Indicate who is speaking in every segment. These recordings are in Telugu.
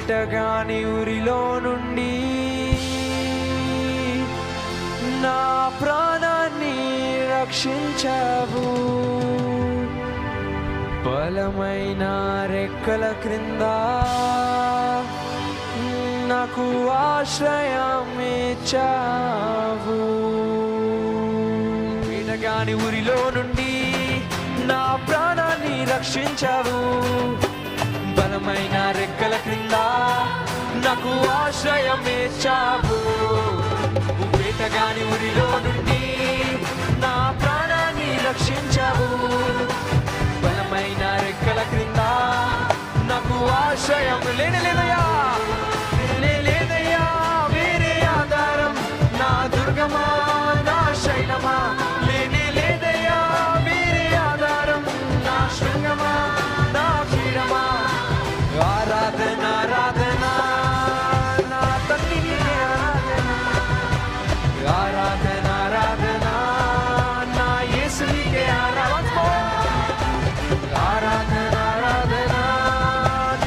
Speaker 1: వేటగాని ఊరిలో నుండి నా ప్రాణాన్ని రక్షించావు. బలమైన రెక్కల క్రింద నాకు ఆశ్రయం ఇచ్చావు. వేటగాని ఊరిలో నుండి నా ప్రాణాన్ని రక్షించావు. బలమైన రెక్కల క్రింద నాకు ఆశ్రయం ఇచ్చావు. వేటగాని ఊరిలో నుండి నా ప్రాణాన్ని రక్షించావు. బలమైన రెక్కల క్రింద నాకు ఆశ్రయం లేదయ్యా, లేదయ్యా వేరే ఆధారం. నా దుర్గమా, నా శైలమా, లేదయ్యా వేరే ఆధారం. నా శృంగమా, నా క్షీరమా, ఆరాధన ఆరాధన నా తండ్రికి ఆరాధన, ఆరాధన ఆరాధన నా యేసునికే ఆరాధన, ఆరాధన ఆరాధన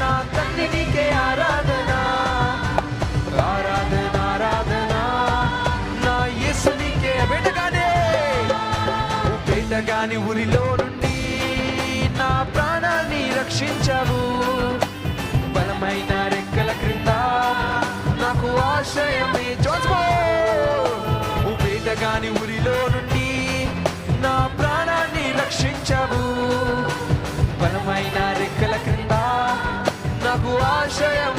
Speaker 1: నా తండ్రికి ఆరాధన, ఆరాధన ఆరాధన నా యేసునికే. వేటగాని ఊరిలో నుండి నా ప్రాణాన్ని రక్షించావు. బలమైన రెక్కల క్రింద నాకు ఆశ్రయం ఇచ్చావు. వేటగాని ఊరిలో నుండి నా ప్రాణాన్ని రక్షించావు. బలమైన రెక్కల క్రింద నాకు ఆశ్రయం